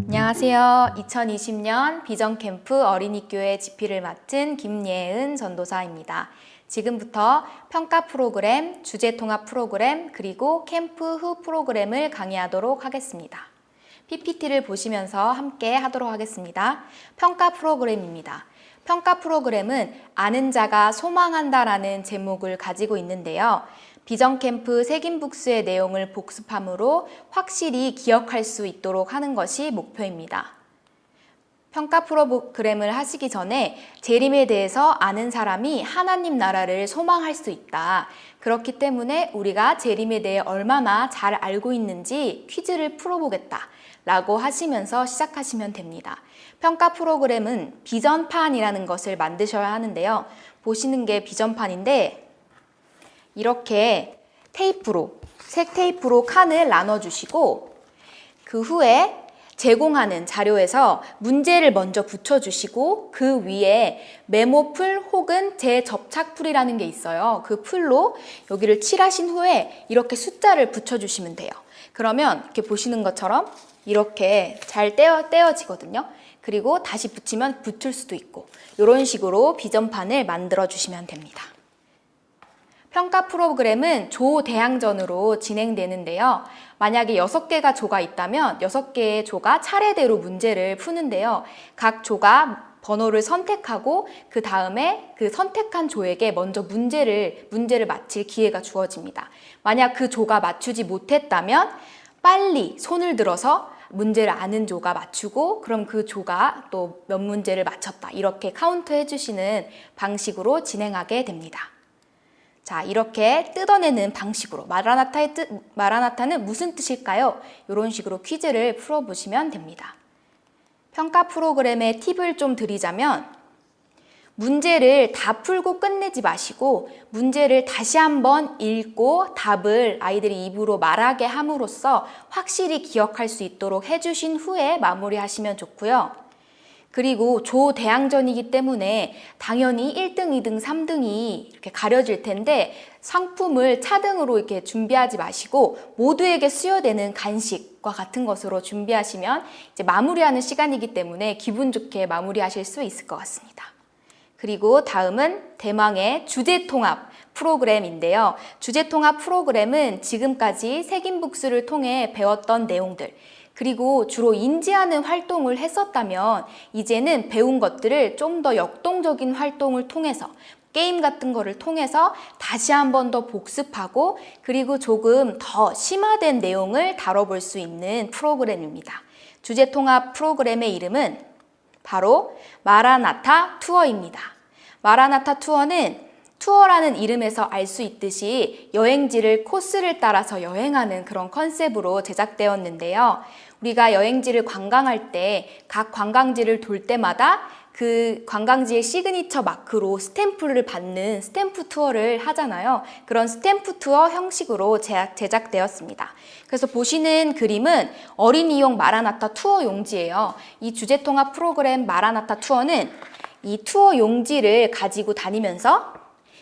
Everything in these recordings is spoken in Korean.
안녕하세요. 2020년 비전캠프 어린이교회 집필을 맡은 김예은 전도사입니다. 지금부터 평가 프로그램, 주제 통합 프로그램, 그리고 캠프 후 프로그램을 강의하도록 하겠습니다. PPT를 보시면서 함께 하도록 하겠습니다. 평가 프로그램입니다. 평가 프로그램은 아는 자가 소망한다라는 제목을 가지고 있는데요. 비전캠프 색인북스의 내용을 복습함으로 확실히 기억할 수 있도록 하는 것이 목표입니다. 평가 프로그램을 하시기 전에 재림에 대해서 아는 사람이 하나님 나라를 소망할 수 있다. 그렇기 때문에 우리가 재림에 대해 얼마나 잘 알고 있는지 퀴즈를 풀어보겠다 라고 하시면서 시작하시면 됩니다. 평가 프로그램은 비전판이라는 것을 만드셔야 하는데요. 보시는 게 비전판인데 이렇게 테이프로, 색 테이프로 칸을 나눠주시고 그 후에 제공하는 자료에서 문제를 먼저 붙여주시고 그 위에 메모풀 혹은 재접착풀이라는 게 있어요. 그 풀로 여기를 칠하신 후에 이렇게 숫자를 붙여주시면 돼요. 그러면 이렇게 보시는 것처럼 이렇게 잘 떼어지거든요. 그리고 다시 붙이면 붙을 수도 있고 이런 식으로 비전판을 만들어 주시면 됩니다. 평가 프로그램은 조 대항전으로 진행되는데요. 만약에 6개가 조가 있다면 6개의 조가 차례대로 문제를 푸는데요. 각 조가 번호를 선택하고 그 다음에 그 선택한 조에게 먼저 문제를 맞힐 기회가 주어집니다. 만약 그 조가 맞추지 못했다면 빨리 손을 들어서 문제를 아는 조가 맞추고 그럼 그 조가 또 몇 문제를 맞췄다. 이렇게 카운트 해주시는 방식으로 진행하게 됩니다. 자, 이렇게 뜯어내는 방식으로 마라나타는 무슨 뜻일까요? 이런 식으로 퀴즈를 풀어보시면 됩니다. 평가 프로그램의 팁을 좀 드리자면 문제를 다 풀고 끝내지 마시고 문제를 다시 한번 읽고 답을 아이들이 입으로 말하게 함으로써 확실히 기억할 수 있도록 해주신 후에 마무리하시면 좋고요. 그리고 조 대항전이기 때문에 당연히 1등, 2등, 3등이 이렇게 가려질 텐데 상품을 차등으로 이렇게 준비하지 마시고 모두에게 수여되는 간식과 같은 것으로 준비하시면 이제 마무리하는 시간이기 때문에 기분 좋게 마무리하실 수 있을 것 같습니다. 그리고 다음은 대망의 주제통합 프로그램인데요. 주제통합 프로그램은 지금까지 색인북스를 통해 배웠던 내용들 그리고 주로 인지하는 활동을 했었다면 이제는 배운 것들을 좀 더 역동적인 활동을 통해서 게임 같은 거를 통해서 다시 한 번 더 복습하고 그리고 조금 더 심화된 내용을 다뤄볼 수 있는 프로그램입니다. 주제통합 프로그램의 이름은 바로 마라나타 투어입니다. 마라나타 투어는 투어라는 이름에서 알 수 있듯이 여행지를 코스를 따라서 여행하는 그런 컨셉으로 제작되었는데요. 우리가 여행지를 관광할 때 각 관광지를 돌 때마다 그 관광지의 시그니처 마크로 스탬프를 받는 스탬프 투어를 하잖아요. 그런 스탬프 투어 형식으로 제작되었습니다. 그래서 보시는 그림은 어린이용 마라나타 투어 용지예요. 이 주제통합 프로그램 마라나타 투어는 이 투어 용지를 가지고 다니면서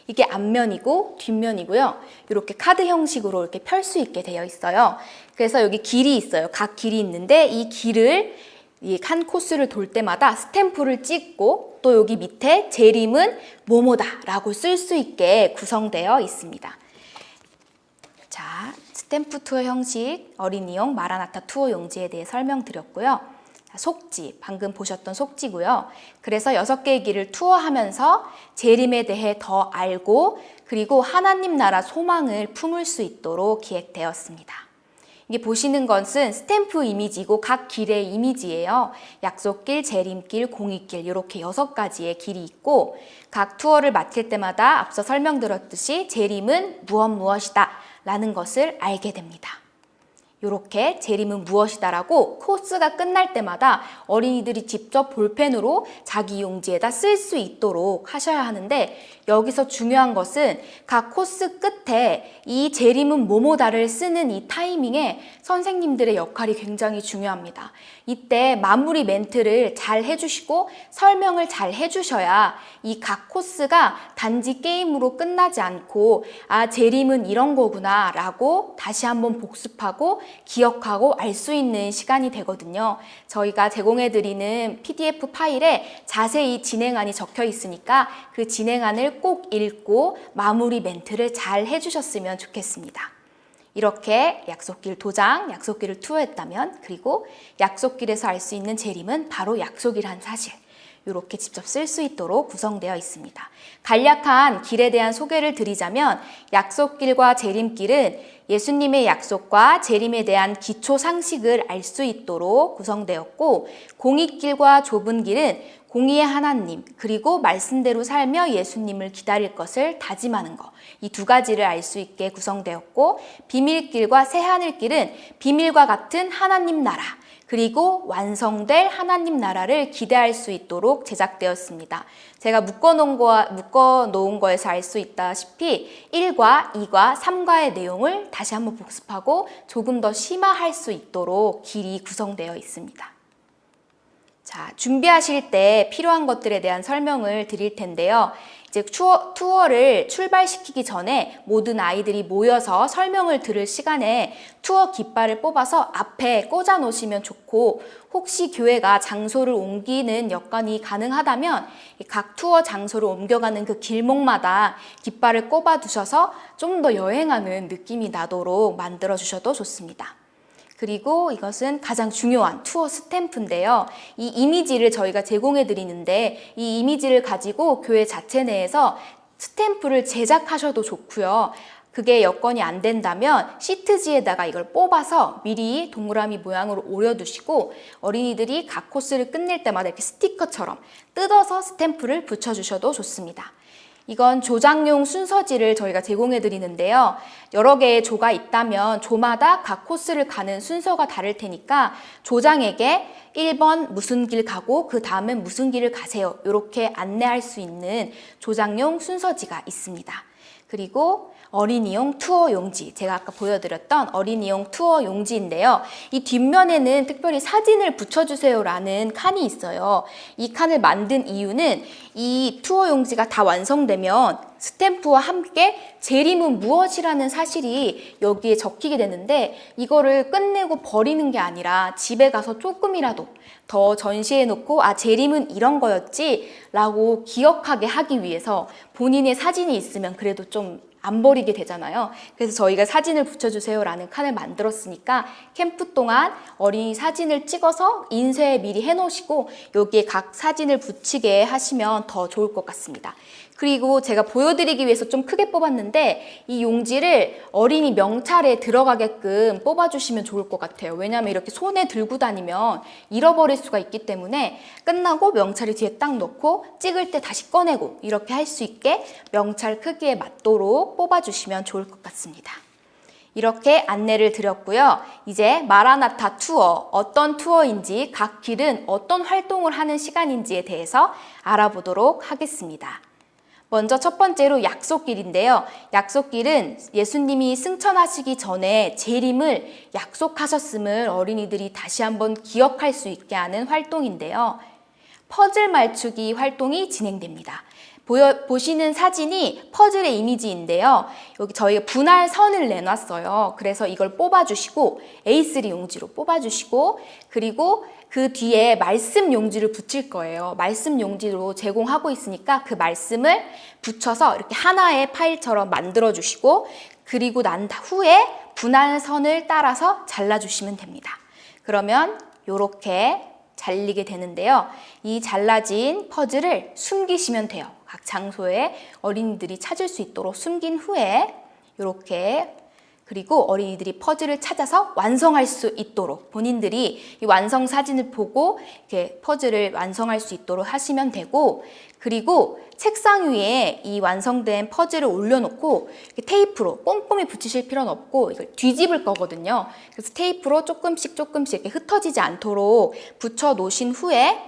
이게 앞면이고 뒷면이고요. 이렇게 카드 형식으로 이렇게 펼 수 있게 되어 있어요. 그래서 여기 길이 있어요. 각 길이 있는데 이 길을 한 코스를 돌 때마다 스탬프를 찍고 또 여기 밑에 재림은 뭐뭐다 라고 쓸 수 있게 구성되어 있습니다. 자, 스탬프 투어 형식 어린이용 마라나타 투어 용지에 대해 설명드렸고요. 속지, 방금 보셨던 속지고요. 그래서 6개의 길을 투어하면서 재림에 대해 더 알고 그리고 하나님 나라 소망을 품을 수 있도록 기획되었습니다. 이게 보시는 것은 스탬프 이미지고 각 길의 이미지예요. 약속길, 재림길, 공익길 이렇게 6가지의 길이 있고 각 투어를 마칠 때마다 앞서 설명드렸듯이 재림은 무엇이다 라는 것을 알게 됩니다. 이렇게 재림은 무엇이다라고 코스가 끝날 때마다 어린이들이 직접 볼펜으로 자기 용지에다 쓸 수 있도록 하셔야 하는데, 여기서 중요한 것은 각 코스 끝에 이 재림은 뭐뭐다를 쓰는 이 타이밍에 선생님들의 역할이 굉장히 중요합니다. 이때 마무리 멘트를 잘 해주시고 설명을 잘 해주셔야 이 각 코스가 단지 게임으로 끝나지 않고 아, 재림은 이런 거구나 라고 다시 한번 복습하고 기억하고 알 수 있는 시간이 되거든요. 저희가 제공해드리는 PDF 파일에 자세히 진행안이 적혀 있으니까 그 진행안을 꼭 읽고 마무리 멘트를 잘 해주셨으면 좋겠습니다. 이렇게 약속길 도장, 약속길을 투어했다면, 그리고 약속길에서 알 수 있는 재림은 바로 약속이란 사실, 이렇게 직접 쓸 수 있도록 구성되어 있습니다. 간략한 길에 대한 소개를 드리자면, 약속길과 재림길은 예수님의 약속과 재림에 대한 기초 상식을 알 수 있도록 구성되었고, 공익길과 좁은 길은 공의의 하나님, 그리고 말씀대로 살며 예수님을 기다릴 것을 다짐하는 것, 이 두 가지를 알 수 있게 구성되었고, 비밀길과 새하늘길은 비밀과 같은 하나님 나라, 그리고 완성될 하나님 나라를 기대할 수 있도록 제작되었습니다. 제가 묶어놓은 거에서 알 수 있다시피 1과 2과 3과의 내용을 다시 한번 복습하고 조금 더 심화할 수 있도록 길이 구성되어 있습니다. 자, 준비하실 때 필요한 것들에 대한 설명을 드릴 텐데요. 이제 투어를 출발시키기 전에 모든 아이들이 모여서 설명을 들을 시간에 투어 깃발을 뽑아서 앞에 꽂아 놓으시면 좋고, 혹시 교회가 장소를 옮기는 여건이 가능하다면 각 투어 장소를 옮겨가는 그 길목마다 깃발을 꼽아 두셔서 좀 더 여행하는 느낌이 나도록 만들어 주셔도 좋습니다. 그리고 이것은 가장 중요한 투어 스탬프인데요. 이 이미지를 저희가 제공해 드리는데, 이 이미지를 가지고 교회 자체 내에서 스탬프를 제작하셔도 좋고요. 그게 여건이 안 된다면 시트지에다가 이걸 뽑아서 미리 동그라미 모양으로 오려두시고, 어린이들이 각 코스를 끝낼 때마다 이렇게 스티커처럼 뜯어서 스탬프를 붙여주셔도 좋습니다. 이건 조장용 순서지를 저희가 제공해 드리는데요. 여러 개의 조가 있다면 조마다 각 코스를 가는 순서가 다를 테니까 조장에게 1번 무슨 길 가고 그 다음엔 무슨 길을 가세요, 이렇게 안내할 수 있는 조장용 순서지가 있습니다. 그리고 어린이용 투어 용지, 제가 아까 보여드렸던 어린이용 투어 용지인데요. 이 뒷면에는 특별히 사진을 붙여주세요라는 칸이 있어요. 이 칸을 만든 이유는 이 투어 용지가 다 완성되면 스탬프와 함께 재림은 무엇이라는 사실이 여기에 적히게 되는데, 이거를 끝내고 버리는 게 아니라 집에 가서 조금이라도 더 전시해 놓고 아, 재림은 이런 거였지 라고 기억하게 하기 위해서 본인의 사진이 있으면 그래도 좀 안 버리게 되잖아요. 그래서 저희가 사진을 붙여주세요 라는 칸을 만들었으니까 캠프 동안 어린이 사진을 찍어서 인쇄 미리 해놓으시고 여기에 각 사진을 붙이게 하시면 더 좋을 것 같습니다. 그리고 제가 보여드리기 위해서 좀 크게 뽑았는데, 이 용지를 어린이 명찰에 들어가게끔 뽑아주시면 좋을 것 같아요. 왜냐하면 이렇게 손에 들고 다니면 잃어버릴 수가 있기 때문에 끝나고 명찰이 뒤에 딱 넣고 찍을 때 다시 꺼내고 이렇게 할 수 있게 명찰 크기에 맞도록 뽑아주시면 좋을 것 같습니다. 이렇게 안내를 드렸고요. 이제 마라나타 투어, 어떤 투어인지, 각 길은 어떤 활동을 하는 시간인지에 대해서 알아보도록 하겠습니다. 먼저 첫 번째로 약속길인데요. 약속길은 예수님이 승천하시기 전에 재림을 약속하셨음을 어린이들이 다시 한번 기억할 수 있게 하는 활동인데요. 퍼즐 맞추기 활동이 진행됩니다. 보시는 사진이 퍼즐의 이미지인데요. 여기 저희가 분할 선을 내놨어요. 그래서 이걸 뽑아주시고 A3 용지로 뽑아주시고, 그리고 그 뒤에 말씀 용지를 붙일 거예요. 말씀 용지로 제공하고 있으니까 그 말씀을 붙여서 이렇게 하나의 파일처럼 만들어 주시고, 그리고 난 후에 분할 선을 따라서 잘라주시면 됩니다. 그러면 이렇게 잘리게 되는데요. 이 잘라진 퍼즐을 숨기시면 돼요. 각 장소에 어린이들이 찾을 수 있도록 숨긴 후에 이렇게, 그리고 어린이들이 퍼즐을 찾아서 완성할 수 있도록 본인들이 이 완성 사진을 보고 이렇게 퍼즐을 완성할 수 있도록 하시면 되고, 그리고 책상 위에 이 완성된 퍼즐을 올려놓고 테이프로 꼼꼼히 붙이실 필요는 없고 이걸 뒤집을 거거든요. 그래서 테이프로 조금씩 이렇게 흩어지지 않도록 붙여 놓으신 후에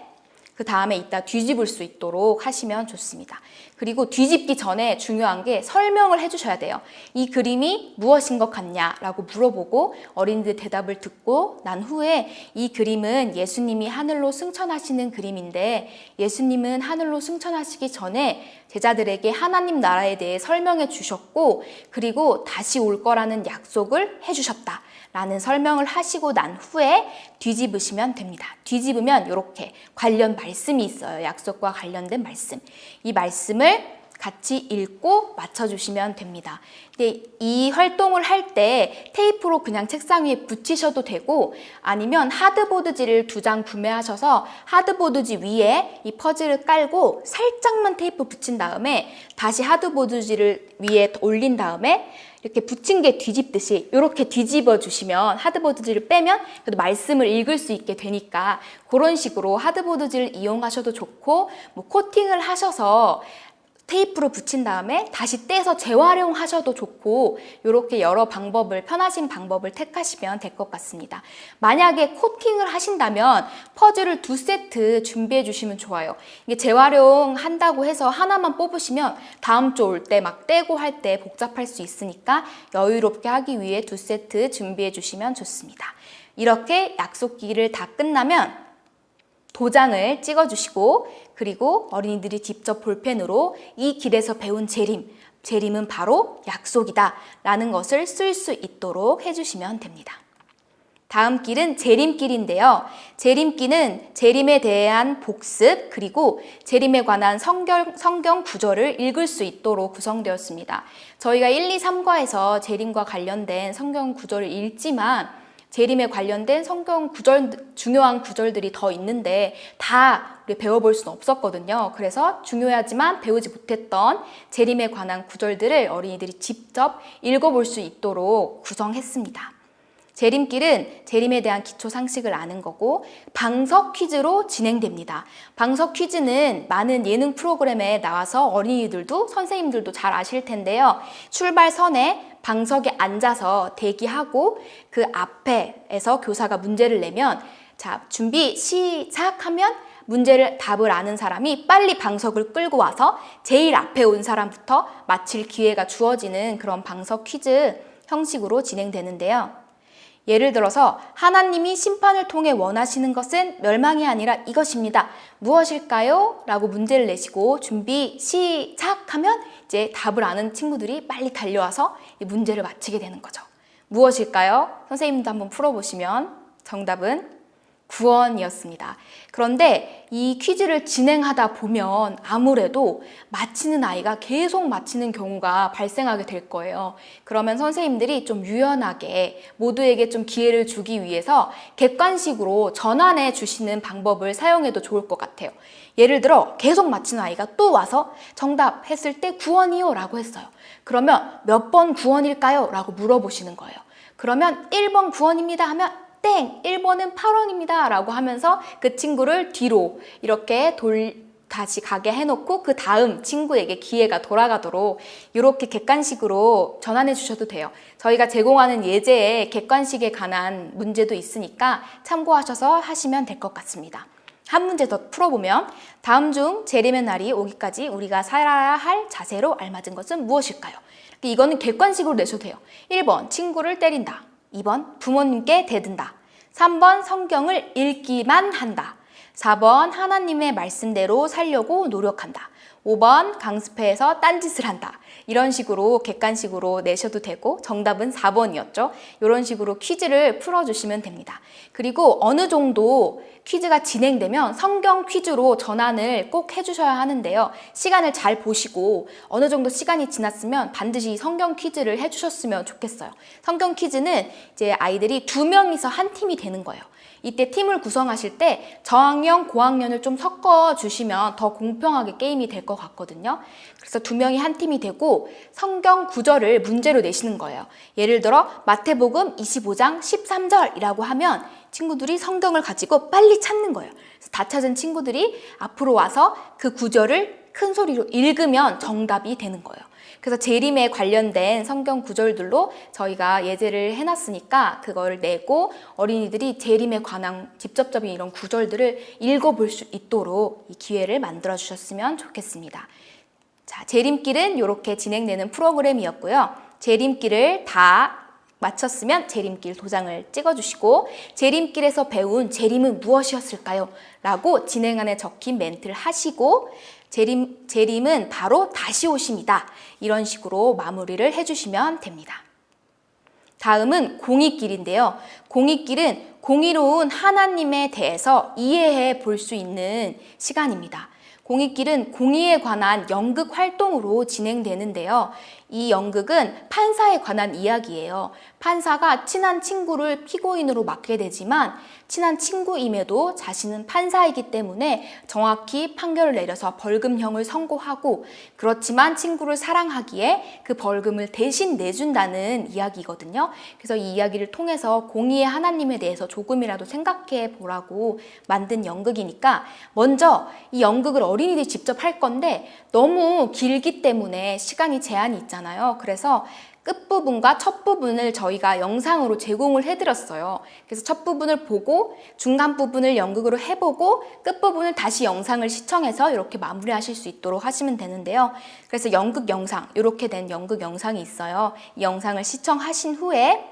그 다음에 이따 뒤집을 수 있도록 하시면 좋습니다. 그리고 뒤집기 전에 중요한 게 설명을 해주셔야 돼요. 이 그림이 무엇인 것 같냐라고 물어보고 어린이들 대답을 듣고 난 후에 이 그림은 예수님이 하늘로 승천하시는 그림인데 예수님은 하늘로 승천하시기 전에 제자들에게 하나님 나라에 대해 설명해 주셨고 그리고 다시 올 거라는 약속을 해주셨다 라는 설명을 하시고 난 후에 뒤집으시면 됩니다. 뒤집으면 이렇게 관련 말씀이 있어요. 약속과 관련된 말씀. 이 말씀을 같이 읽고 맞춰주시면 됩니다. 근데 이 활동을 할 때 테이프로 그냥 책상 위에 붙이셔도 되고 아니면 하드보드지를 2장 구매하셔서 하드보드지 위에 이 퍼즐을 깔고 살짝만 테이프 붙인 다음에 다시 하드보드지를 위에 올린 다음에 이렇게 붙인 게 뒤집듯이 이렇게 뒤집어 주시면 하드보드지를 빼면 그래도 말씀을 읽을 수 있게 되니까 그런 식으로 하드보드지를 이용하셔도 좋고 뭐 코팅을 하셔서 테이프로 붙인 다음에 다시 떼서 재활용하셔도 좋고 이렇게 여러 방법을 편하신 방법을 택하시면 될 것 같습니다. 만약에 코팅을 하신다면 퍼즐을 2세트 준비해 주시면 좋아요. 이게 재활용한다고 해서 하나만 뽑으시면 다음 주 올 때 막 떼고 할 때 복잡할 수 있으니까 여유롭게 하기 위해 2세트 준비해 주시면 좋습니다. 이렇게 약속기를 다 끝나면 도장을 찍어주시고 그리고 어린이들이 직접 볼펜으로 이 길에서 배운 재림은 바로 약속이다 라는 것을 쓸 수 있도록 해주시면 됩니다. 다음 길은 재림길인데요. 재림길은 재림에 대한 복습 그리고 재림에 관한 성경 구절을 읽을 수 있도록 구성되었습니다. 저희가 1, 2, 3과에서 재림과 관련된 성경 구절을 읽지만 재림에 관련된 성경 중요한 구절들이 더 있는데 다 우리 배워볼 수는 없었거든요. 그래서 중요하지만 배우지 못했던 재림에 관한 구절들을 어린이들이 직접 읽어볼 수 있도록 구성했습니다. 재림길은 재림에 대한 기초 상식을 아는 거고 방석 퀴즈로 진행됩니다. 방석 퀴즈는 많은 예능 프로그램에 나와서 어린이들도 선생님들도 잘 아실 텐데요. 출발선에 방석에 앉아서 대기하고 그 앞에서 교사가 문제를 내면 자 준비 시작하면 문제를 답을 아는 사람이 빨리 방석을 끌고 와서 제일 앞에 온 사람부터 맞힐 기회가 주어지는 그런 방석 퀴즈 형식으로 진행되는데요. 예를 들어서 하나님이 심판을 통해 원하시는 것은 멸망이 아니라 이것입니다. 무엇일까요? 라고 문제를 내시고 준비 시작하면 이제 답을 아는 친구들이 빨리 달려와서 이 문제를 맞히게 되는 거죠. 무엇일까요? 선생님도 한번 풀어보시면 정답은 구원이었습니다. 그런데 이 퀴즈를 진행하다 보면 아무래도 맞히는 아이가 계속 맞히는 경우가 발생하게 될 거예요. 그러면 선생님들이 좀 유연하게 모두에게 좀 기회를 주기 위해서 객관식으로 전환해 주시는 방법을 사용해도 좋을 것 같아요. 예를 들어 계속 맞히는 아이가 또 와서 정답 했을 때 구원이요 라고 했어요. 그러면 몇 번 구원일까요? 라고 물어보시는 거예요. 그러면 1번 구원입니다 하면 땡! 1번은 8원입니다 라고 하면서 그 친구를 뒤로 이렇게 다시 가게 해놓고 그 다음 친구에게 기회가 돌아가도록 이렇게 객관식으로 전환해 주셔도 돼요. 저희가 제공하는 예제에 객관식에 관한 문제도 있으니까 참고하셔서 하시면 될 것 같습니다. 한 문제 더 풀어보면 다음 중 재림의 날이 오기까지 우리가 살아야 할 자세로 알맞은 것은 무엇일까요? 이거는 객관식으로 내셔도 돼요. 1번 친구를 때린다. 2번 부모님께 대든다. 3번 성경을 읽기만 한다. 4번 하나님의 말씀대로 살려고 노력한다. 5번 강습회에서 딴짓을 한다. 이런 식으로 객관식으로 내셔도 되고 정답은 4번이었죠. 이런 식으로 퀴즈를 풀어주시면 됩니다. 그리고 어느 정도 퀴즈가 진행되면 성경 퀴즈로 전환을 꼭 해주셔야 하는데요. 시간을 잘 보시고 어느 정도 시간이 지났으면 반드시 성경 퀴즈를 해주셨으면 좋겠어요. 성경 퀴즈는 이제 아이들이 2명이서 한 팀이 되는 거예요. 이때 팀을 구성하실 때 저학년, 고학년을 좀 섞어주시면 더 공평하게 게임이 될 것 같거든요. 그래서 2명이 한 팀이 되고 보고 성경 구절을 문제로 내시는 거예요. 예를 들어 마태복음 25장 13절이라고 하면 친구들이 성경을 가지고 빨리 찾는 거예요. 그래서 다 찾은 친구들이 앞으로 와서 그 구절을 큰 소리로 읽으면 정답이 되는 거예요. 그래서 재림에 관련된 성경 구절들로 저희가 예제를 해놨으니까 그거를 내고 어린이들이 재림에 관한 직접적인 이런 구절들을 읽어볼 수 있도록 이 기회를 만들어 주셨으면 좋겠습니다. 자, 재림길은 이렇게 진행되는 프로그램이었고요. 재림길을 다 마쳤으면 재림길 도장을 찍어주시고 재림길에서 배운 재림은 무엇이었을까요? 라고 진행 안에 적힌 멘트를 하시고 재림은 바로 다시 오심이다. 이런 식으로 마무리를 해주시면 됩니다. 다음은 공의길인데요. 공의길은 공의로운 하나님에 대해서 이해해 볼 수 있는 시간입니다. 공의길은 공의에 관한 연극 활동으로 진행되는데요. 이 연극은 판사에 관한 이야기예요. 판사가 친한 친구를 피고인으로 맡게 되지만 친한 친구임에도 자신은 판사이기 때문에 정확히 판결을 내려서 벌금형을 선고하고 그렇지만 친구를 사랑하기에 그 벌금을 대신 내준다는 이야기거든요. 그래서 이 이야기를 통해서 공의의 하나님에 대해서 조금이라도 생각해 보라고 만든 연극이니까 먼저 이 연극을 어린이들이 직접 할 건데 너무 길기 때문에 시간이 제한이 있잖아요. 그래서 끝부분과 첫 부분을 저희가 영상으로 제공을 해드렸어요. 그래서 첫 부분을 보고 중간 부분을 연극으로 해보고 끝부분을 다시 영상을 시청해서 이렇게 마무리하실 수 있도록 하시면 되는데요. 그래서 연극 영상, 이렇게 된 연극 영상이 있어요. 이 영상을 시청하신 후에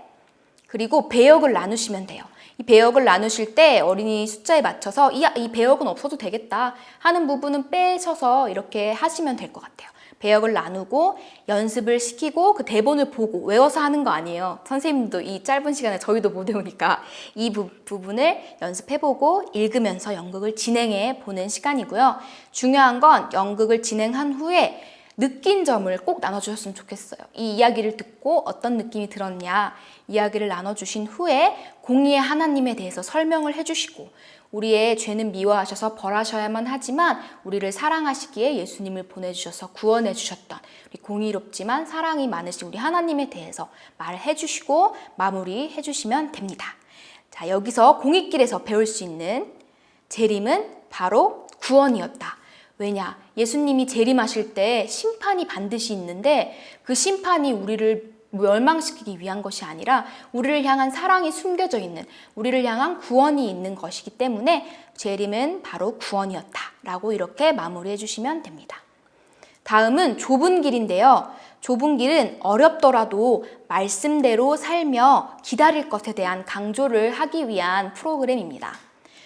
그리고 배역을 나누시면 돼요. 이 배역을 나누실 때 어린이 숫자에 맞춰서 이 배역은 없어도 되겠다 하는 부분은 빼셔서 이렇게 하시면 될 것 같아요. 배역을 나누고 연습을 시키고 그 대본을 보고 외워서 하는 거 아니에요. 선생님도 이 짧은 시간에 저희도 못 외우니까 이 부분을 연습해보고 읽으면서 연극을 진행해 보는 시간이고요. 중요한 건 연극을 진행한 후에 느낀 점을 꼭 나눠주셨으면 좋겠어요. 이 이야기를 듣고 어떤 느낌이 들었냐 이야기를 나눠주신 후에 공의의 하나님에 대해서 설명을 해주시고 우리의 죄는 미워하셔서 벌하셔야만 하지만 우리를 사랑하시기에 예수님을 보내주셔서 구원해 주셨던 우리 공의롭지만 사랑이 많으신 우리 하나님에 대해서 말을 해주시고 마무리해 주시면 됩니다. 자, 여기서 공의길에서 배울 수 있는 재림은 바로 구원이었다. 왜냐? 예수님이 재림하실 때 심판이 반드시 있는데 그 심판이 우리를 멸망시키기 위한 것이 아니라 우리를 향한 사랑이 숨겨져 있는 우리를 향한 구원이 있는 것이기 때문에 재림은 바로 구원이었다 라고 이렇게 마무리해 주시면 됩니다. 다음은 좁은 길인데요. 좁은 길은 어렵더라도 말씀대로 살며 기다릴 것에 대한 강조를 하기 위한 프로그램입니다.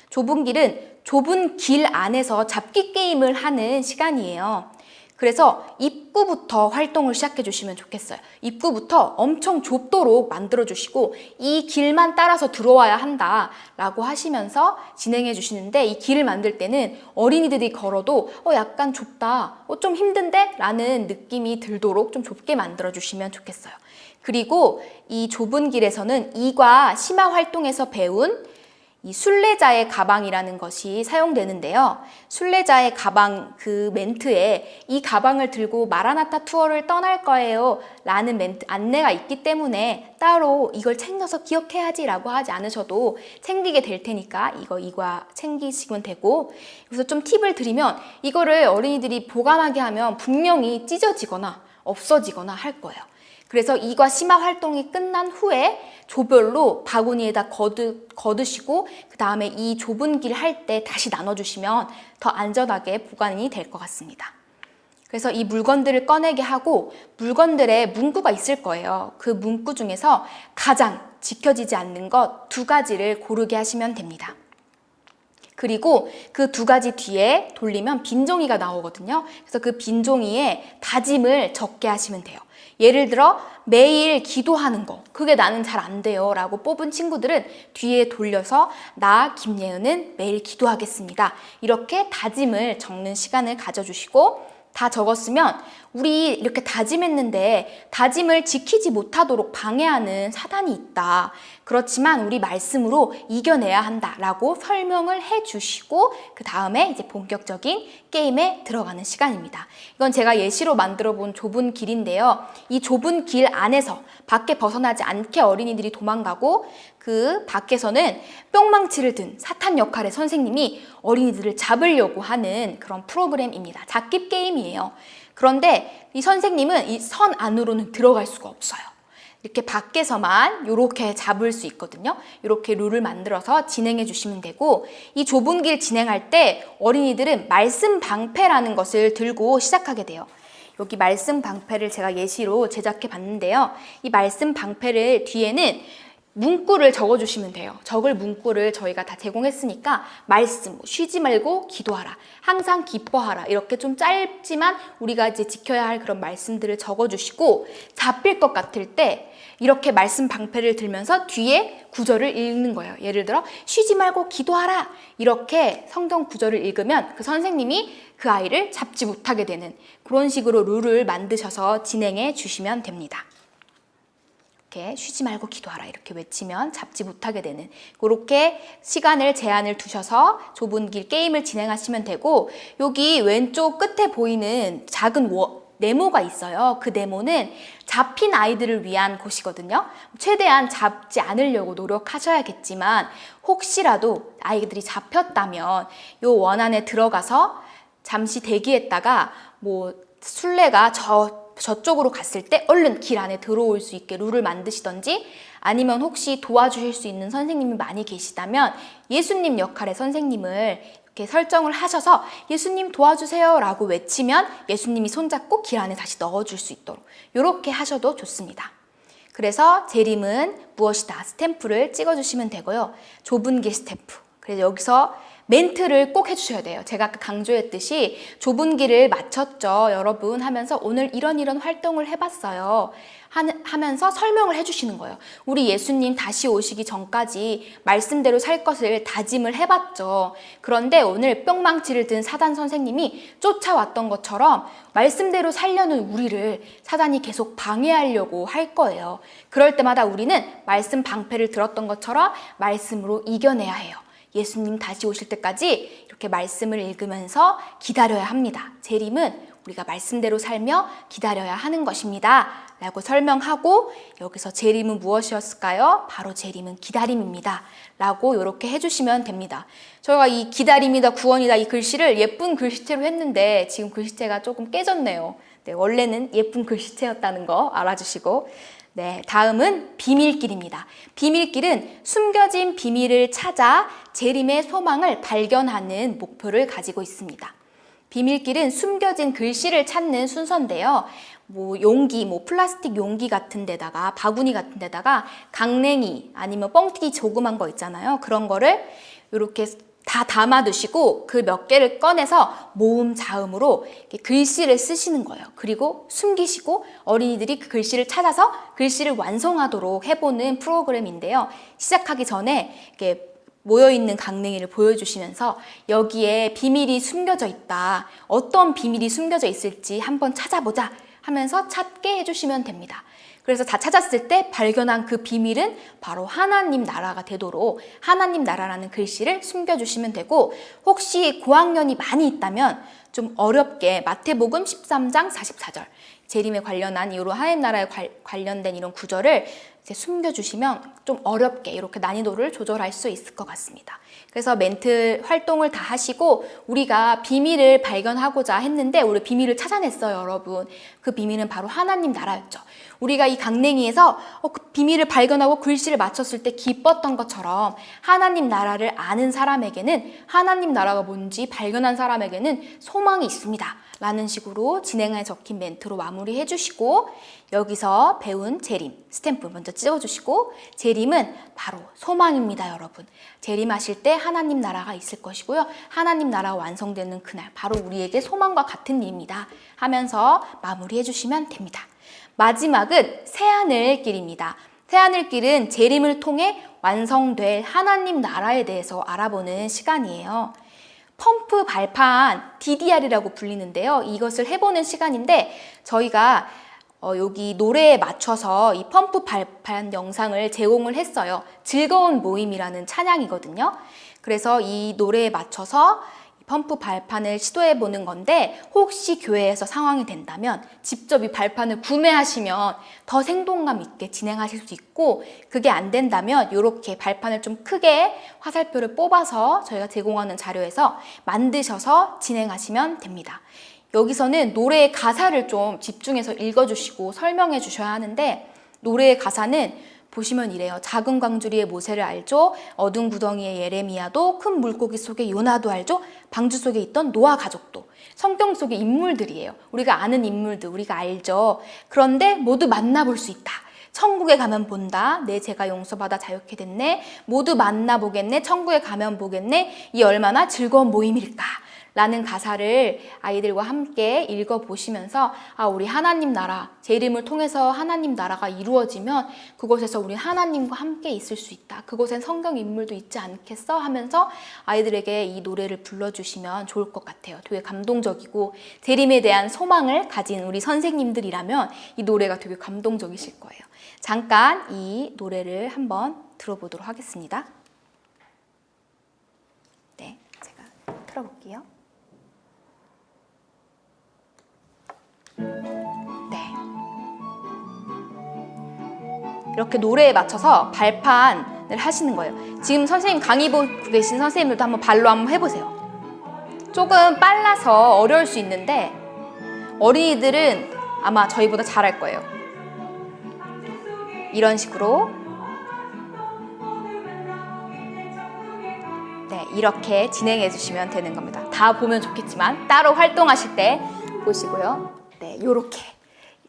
좁은 길은 좁은 길 안에서 잡기 게임을 하는 시간이에요. 그래서 입구부터 활동을 시작해 주시면 좋겠어요. 입구부터 엄청 좁도록 만들어 주시고 이 길만 따라서 들어와야 한다 라고 하시면서 진행해 주시는데 이 길을 만들 때는 어린이들이 걸어도 약간 좁다, 좀 힘든데? 라는 느낌이 들도록 좀 좁게 만들어 주시면 좋겠어요. 그리고 이 좁은 길에서는 이과 심화 활동에서 배운 이 순례자의 가방이라는 것이 사용되는데요. 순례자의 가방 그 멘트에 이 가방을 들고 마라나타 투어를 떠날 거예요 라는 멘트 안내가 있기 때문에 따로 이걸 챙겨서 기억해야지 라고 하지 않으셔도 챙기게 될 테니까 이과 챙기시면 되고 여기서 좀 팁을 드리면 이거를 어린이들이 보관하게 하면 분명히 찢어지거나 없어지거나 할 거예요. 그래서 이과 심화 활동이 끝난 후에 조별로 바구니에다 거두시고 그 다음에 이 좁은 길 할 때 다시 나눠주시면 더 안전하게 보관이 될 것 같습니다. 그래서 이 물건들을 꺼내게 하고 물건들에 문구가 있을 거예요. 그 문구 중에서 가장 지켜지지 않는 것 2가지를 고르게 하시면 됩니다. 그리고 그 2가지 뒤에 돌리면 빈종이가 나오거든요. 그래서 그 빈종이에 다짐을 적게 하시면 돼요. 예를 들어 매일 기도하는 거 그게 나는 잘 안 돼요 라고 뽑은 친구들은 뒤에 돌려서 나 김예은은 매일 기도하겠습니다. 이렇게 다짐을 적는 시간을 가져주시고 다 적었으면 우리 이렇게 다짐했는데 다짐을 지키지 못하도록 방해하는 사단이 있다. 그렇지만 우리 말씀으로 이겨내야 한다라고 설명을 해주시고 그 다음에 이제 본격적인 게임에 들어가는 시간입니다. 이건 제가 예시로 만들어 본 좁은 길인데요. 이 좁은 길 안에서 밖에 벗어나지 않게 어린이들이 도망가고 그 밖에서는 뿅망치를 든 사탄 역할의 선생님이 어린이들을 잡으려고 하는 그런 프로그램입니다. 잡기 게임이에요. 그런데 이 선생님은 이 선 안으로는 들어갈 수가 없어요. 이렇게 밖에서만 이렇게 잡을 수 있거든요. 이렇게 룰을 만들어서 진행해 주시면 되고, 이 좁은 길 진행할 때 어린이들은 말씀 방패라는 것을 들고 시작하게 돼요. 여기 말씀 방패를 제가 예시로 제작해 봤는데요. 이 말씀 방패를 뒤에는 문구를 적어주시면 돼요. 적을 문구를 저희가 다 제공했으니까 말씀, 쉬지 말고 기도하라, 항상 기뻐하라, 이렇게 좀 짧지만 우리가 이제 지켜야 할 그런 말씀들을 적어주시고, 잡힐 것 같을 때 이렇게 말씀 방패를 들면서 뒤에 구절을 읽는 거예요. 예를 들어 쉬지 말고 기도하라, 이렇게 성경 구절을 읽으면 그 선생님이 그 아이를 잡지 못하게 되는 그런 식으로 룰을 만드셔서 진행해 주시면 됩니다. 쉬지 말고 기도하라 이렇게 외치면 잡지 못하게 되는, 그렇게 시간을 제한을 두셔서 좁은 길 게임을 진행하시면 되고, 여기 왼쪽 끝에 보이는 작은 네모가 있어요. 그 네모는 잡힌 아이들을 위한 곳이거든요. 최대한 잡지 않으려고 노력하셔야겠지만 혹시라도 아이들이 잡혔다면 이 원 안에 들어가서 잠시 대기했다가 술래가 저쪽으로 갔을 때 얼른 길 안에 들어올 수 있게 룰을 만드시던지, 아니면 혹시 도와주실 수 있는 선생님이 많이 계시다면 예수님 역할의 선생님을 이렇게 설정을 하셔서 예수님 도와주세요 라고 외치면 예수님이 손잡고 길 안에 다시 넣어줄 수 있도록 이렇게 하셔도 좋습니다. 그래서 재림은 무엇이다 스탬프를 찍어주시면 되고요. 좁은 길 스탬프. 그래서 여기서 멘트를 꼭 해주셔야 돼요. 제가 아까 강조했듯이 좁은 길을 마쳤죠 여러분 하면서 오늘 이런 활동을 해봤어요 하면서 설명을 해주시는 거예요. 우리 예수님 다시 오시기 전까지 말씀대로 살 것을 다짐을 해봤죠. 그런데 오늘 뿅망치를 든 사단 선생님이 쫓아왔던 것처럼 말씀대로 살려는 우리를 사단이 계속 방해하려고 할 거예요. 그럴 때마다 우리는 말씀 방패를 들었던 것처럼 말씀으로 이겨내야 해요. 예수님 다시 오실 때까지 이렇게 말씀을 읽으면서 기다려야 합니다. 재림은 우리가 말씀대로 살며 기다려야 하는 것입니다 라고 설명하고, 여기서 재림은 무엇이었을까요? 바로 재림은 기다림입니다 라고 이렇게 해주시면 됩니다. 저희가 이 기다림이다 구원이다 이 글씨를 예쁜 글씨체로 했는데 지금 글씨체가 조금 깨졌네요. 네, 원래는 예쁜 글씨체였다는 거 알아주시고, 네, 다음은 비밀길입니다. 비밀길은 숨겨진 비밀을 찾아 재림의 소망을 발견하는 목표를 가지고 있습니다. 비밀길은 숨겨진 글씨를 찾는 순서인데요. 용기, 플라스틱 용기 같은 데다가, 바구니 같은 데다가 강냉이 아니면 뻥튀기 조그만 거 있잖아요. 그런 거를 이렇게 다 담아두시고 그 몇 개를 꺼내서 모음 자음으로 글씨를 쓰시는 거예요. 그리고 숨기시고 어린이들이 그 글씨를 찾아서 글씨를 완성하도록 해보는 프로그램인데요. 시작하기 전에 이렇게 모여있는 강냉이를 보여주시면서 여기에 비밀이 숨겨져 있다, 어떤 비밀이 숨겨져 있을지 한번 찾아보자 하면서 찾게 해주시면 됩니다. 그래서 다 찾았을 때 발견한 그 비밀은 바로 하나님 나라가 되도록 하나님 나라라는 글씨를 숨겨주시면 되고, 혹시 고학년이 많이 있다면 좀 어렵게 마태복음 13장 44절 재림에 관련한 이후로 하나님 나라에 관련된 이런 구절을 이제 숨겨주시면 좀 어렵게 이렇게 난이도를 조절할 수 있을 것 같습니다. 그래서 멘트 활동을 다 하시고, 우리가 비밀을 발견하고자 했는데 우리 비밀을 찾아냈어요 여러분. 그 비밀은 바로 하나님 나라였죠. 우리가 이 강냉이에서 그 비밀을 발견하고 글씨를 맞췄을 때 기뻤던 것처럼 하나님 나라를 아는 사람에게는, 하나님 나라가 뭔지 발견한 사람에게는 소망이 있습니다 라는 식으로 진행에 적힌 멘트로 마무리해 주시고, 여기서 배운 재림 스탬프 먼저 찍어주시고, 재림은 바로 소망입니다 여러분. 재림하실 때 하나님 나라가 있을 것이고요, 하나님 나라가 완성되는 그날 바로 우리에게 소망과 같은 일입니다 하면서 마무리해 주시면 됩니다. 마지막은 새하늘길입니다. 새하늘길은 재림을 통해 완성될 하나님 나라에 대해서 알아보는 시간이에요. 펌프 발판 DDR이라고 불리는데요. 이것을 해보는 시간인데 저희가 여기 노래에 맞춰서 이 펌프 발판 영상을 제공을 했어요. 즐거운 모임이라는 찬양이거든요. 그래서 이 노래에 맞춰서 펌프 발판을 시도해 보는 건데 혹시 교회에서 상황이 된다면 직접 이 발판을 구매하시면 더 생동감 있게 진행하실 수 있고, 그게 안 된다면 이렇게 발판을 좀 크게 화살표를 뽑아서 저희가 제공하는 자료에서 만드셔서 진행하시면 됩니다. 여기서는 노래의 가사를 좀 집중해서 읽어주시고 설명해 주셔야 하는데, 노래의 가사는 보시면 이래요. 작은 광주리의 모세를 알죠? 어두운 구덩이의 예레미야도, 큰 물고기 속의 요나도 알죠? 방주 속에 있던 노아 가족도. 성경 속의 인물들이에요. 우리가 아는 인물들, 우리가 알죠? 그런데 모두 만나볼 수 있다. 천국에 가면 본다. 내 죄가 용서받아 자유케 됐네. 모두 만나보겠네. 천국에 가면 보겠네. 이 얼마나 즐거운 모임일까. 라는 가사를 아이들과 함께 읽어보시면서 우리 하나님 나라, 제 이름을 통해서 하나님 나라가 이루어지면 그곳에서 우리 하나님과 함께 있을 수 있다. 그곳엔 성경 인물도 있지 않겠어? 하면서 아이들에게 이 노래를 불러주시면 좋을 것 같아요. 되게 감동적이고 재림에 대한 소망을 가진 우리 선생님들이라면 이 노래가 되게 감동적이실 거예요. 잠깐 이 노래를 한번 들어보도록 하겠습니다. 네, 제가 틀어볼게요. 네. 이렇게 노래에 맞춰서 발판을 하시는 거예요. 지금 선생님 강의 보고 계신 선생님들도 한번 발로 한번 해보세요. 조금 빨라서 어려울 수 있는데 어린이들은 아마 저희보다 잘할 거예요. 이런 식으로 네, 이렇게 진행해 주시면 되는 겁니다. 다 보면 좋겠지만 따로 활동하실 때 보시고요. 네, 요렇게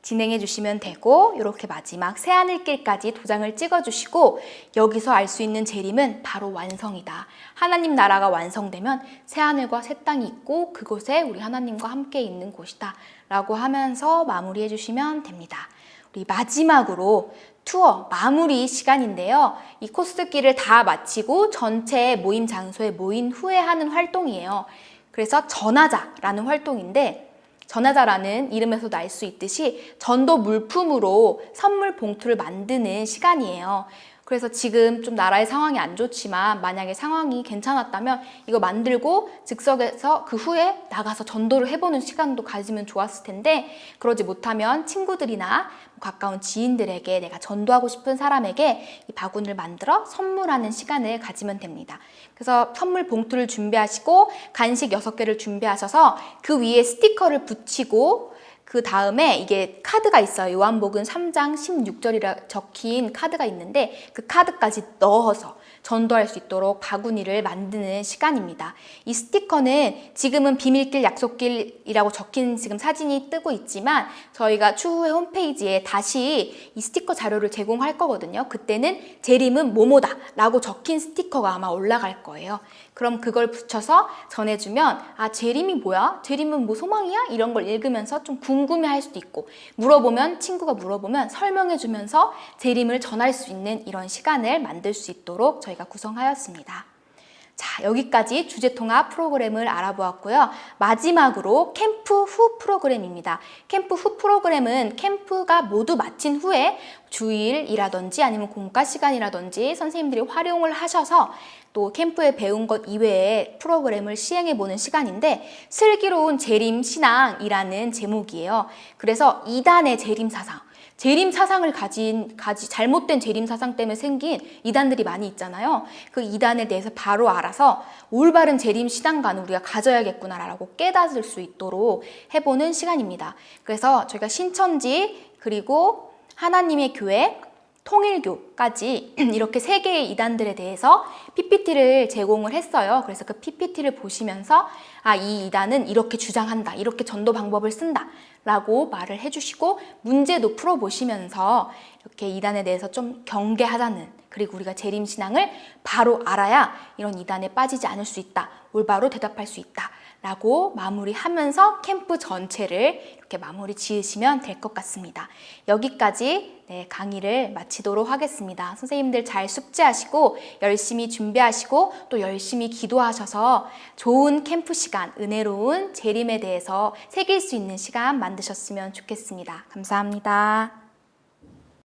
진행해 주시면 되고, 요렇게 마지막 새하늘길까지 도장을 찍어 주시고, 여기서 알 수 있는 재림은 바로 완성이다. 하나님 나라가 완성되면 새하늘과 새 땅이 있고 그곳에 우리 하나님과 함께 있는 곳이다 라고 하면서 마무리해 주시면 됩니다. 우리 마지막으로 투어 마무리 시간인데요. 이 코스길을 다 마치고 전체 모임 장소에 모인 후에 하는 활동이에요. 그래서 전하자라는 활동인데, 전하자라는 이름에서도 알 수 있듯이 전도 물품으로 선물 봉투를 만드는 시간이에요. 그래서 지금 좀 나라의 상황이 안 좋지만 만약에 상황이 괜찮았다면 이거 만들고 즉석에서 그 후에 나가서 전도를 해보는 시간도 가지면 좋았을 텐데, 그러지 못하면 친구들이나 가까운 지인들에게, 내가 전도하고 싶은 사람에게 이 바구니를 만들어 선물하는 시간을 가지면 됩니다. 그래서 선물 봉투를 준비하시고 간식 6개를 준비하셔서 그 위에 스티커를 붙이고, 그 다음에 이게 카드가 있어요. 요한복음 3장 16절이라 적힌 카드가 있는데 그 카드까지 넣어서 전도할 수 있도록 바구니를 만드는 시간입니다. 이 스티커는 지금은 비밀길 약속길이라고 적힌 지금 사진이 뜨고 있지만 저희가 추후에 홈페이지에 다시 이 스티커 자료를 제공할 거거든요. 그때는 재림은 뭐뭐다 라고 적힌 스티커가 아마 올라갈 거예요. 그럼 그걸 붙여서 전해주면 재림이 뭐야? 재림은 뭐 소망이야? 이런 걸 읽으면서 좀 궁금해할 수도 있고, 물어보면 친구가 물어보면 설명해주면서 재림을 전할 수 있는 이런 시간을 만들 수 있도록 저희가 구성하였습니다. 자, 여기까지 주제통합 프로그램을 알아보았고요. 마지막으로 캠프 후 프로그램입니다. 캠프 후 프로그램은 캠프가 모두 마친 후에 주일이라든지 아니면 공과 시간이라든지 선생님들이 활용을 하셔서 또 캠프에 배운 것 이외에 프로그램을 시행해보는 시간인데, 슬기로운 재림 신앙이라는 제목이에요. 그래서 2단의 재림 사상, 재림 사상을 잘못된 재림 사상 때문에 생긴 이단들이 많이 있잖아요. 그 이단에 대해서 바로 알아서 올바른 재림 신앙관을 우리가 가져야겠구나라고 깨닫을 수 있도록 해보는 시간입니다. 그래서 저희가 신천지, 그리고 하나님의 교회, 통일교까지 이렇게 3개의 이단들에 대해서 PPT를 제공을 했어요. 그래서 그 PPT를 보시면서 이 이단은 이렇게 주장한다, 이렇게 전도 방법을 쓴다 라고 말을 해주시고, 문제도 풀어보시면서 이렇게 이단에 대해서 좀 경계하자는, 그리고 우리가 재림신앙을 바로 알아야 이런 이단에 빠지지 않을 수 있다, 올바로 대답할 수 있다 라고 마무리하면서 캠프 전체를 이렇게 마무리 지으시면 될 것 같습니다. 여기까지 강의를 마치도록 하겠습니다. 선생님들 잘 숙제하시고 열심히 준비하시고 또 열심히 기도하셔서 좋은 캠프 시간, 은혜로운 재림에 대해서 새길 수 있는 시간 만드셨으면 좋겠습니다. 감사합니다.